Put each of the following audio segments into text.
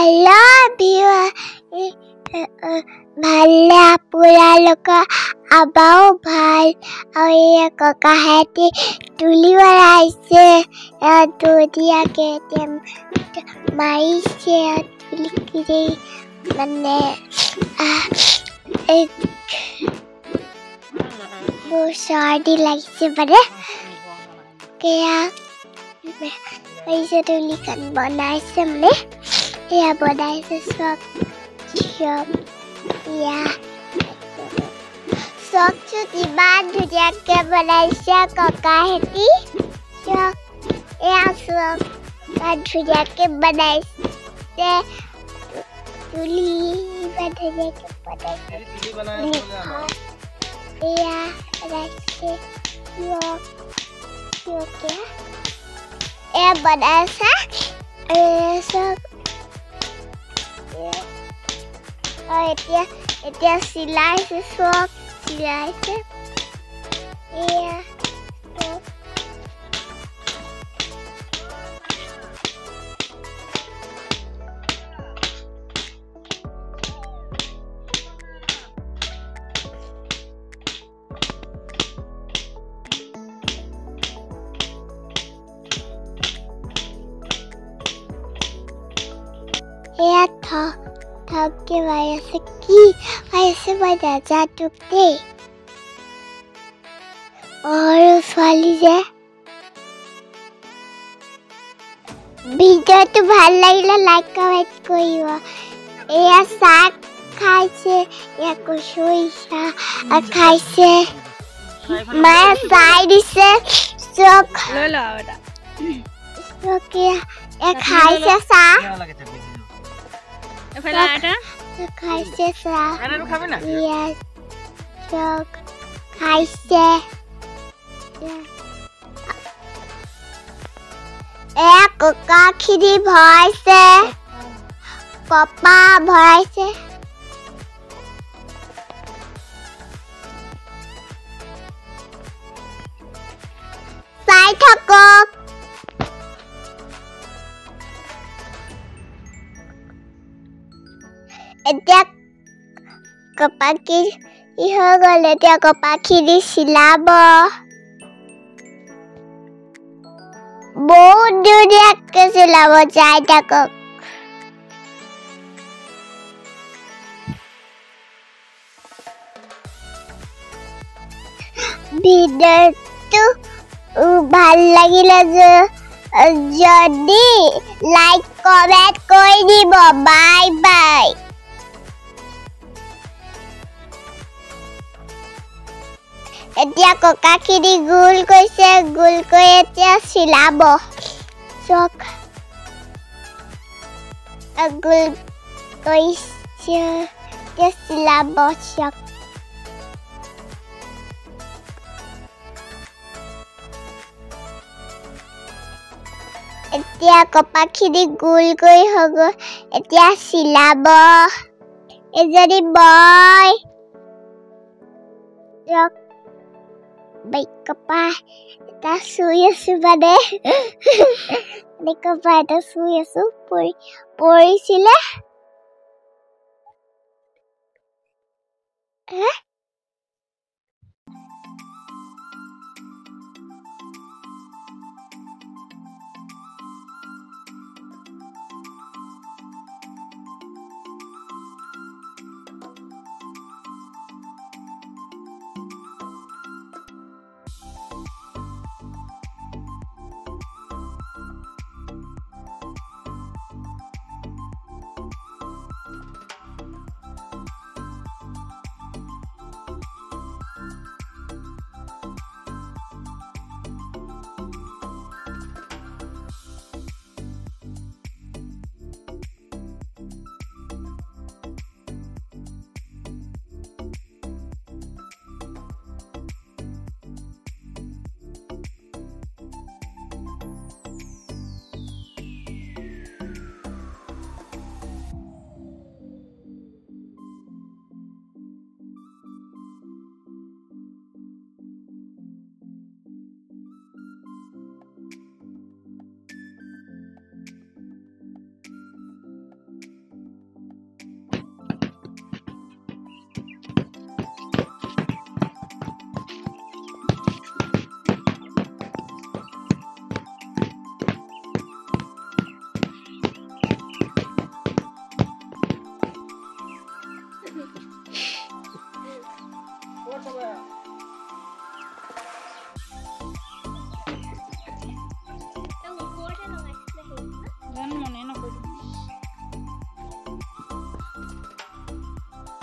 Hello viewer, ভালে আপোনালোকৰ আবাও ভাল আৰু এই ককাহেঁতি তুলি বনাইছে ধুনীয়াকে মাৰিছে তুলি মানে মোৰ চৰ্দি লাগিছে মানে তুলিখন বনাইছে মানে এয়া বনাইছে চব চবচোন ইমান ধুনীয়াকে বনাইছে ককাহেঁতি এয়া চব ইমান ধুনীয়াকে বনাইছে তুলি ইমান ধুনীয়াকে বনাইছে এয়া বনাইছে এয়া বনাইছে চব এতিয়া চিলাইছে চব চিলাইছে এয়া এয়া থপকে ভাই আছে কি ভাই আছে মই নাজানো দেই আৰু ছোৱালী যে ভিডিঅ'টো ভাল লাগিলে লাইক কমেণ্ট কৰিব এয়া চাহ খাইছে এয়া কচুৰি চাহ খাইছে মায়ে চাই দিছে চব খাইছে চাহ খাইছে চাহ খাইছে এয়া ককাখিনি ভৰাইছে কপা ভৰাইছে চাই থাকক এতিয়া কপাকি হৈ গ'ল এতিয়া কপাখিনি চিলাব বহুত ধুনীয়াকে চিলাব চাই থাকক ভিডিঅ'টো ভাল লাগিলে যদি লাইক কমেণ্ট কৰি দিব বাই বাই এতিয়া ককাখিনি গোল কৰিছে গোল কৰি এতিয়া চিলাব চক গোল কৰিছে এতিয়া চিলাব চক এতিয়া কপাখিনি গোল কৰি হৈ গ'ল এতিয়া চিলাব এজনী বয় কপা এটা চুই আছো মানে কপা এটা চুই আছো পৰিছিলে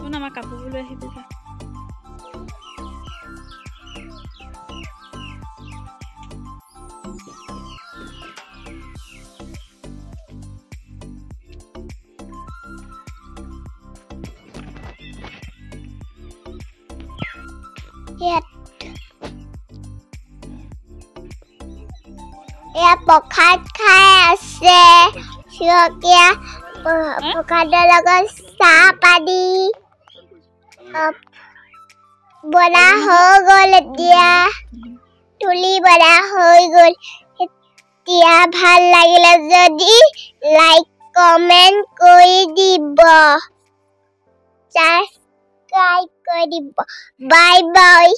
কোন আমাৰ কাপোৰবোৰ লৈ আহিবি যা প্ৰসাদ খাই আছে চিৰকীয়া প্ৰসাদৰ লগত চাহ পানী বনা হৈ গ'ল এতিয়া তুলি বনা হৈ গ'ল এতিয়া ভাল লাগিলে যদি লাইক কমেন্ট কৰি দিব সাবস্ক্ৰাইব কৰি দিব বাই বাই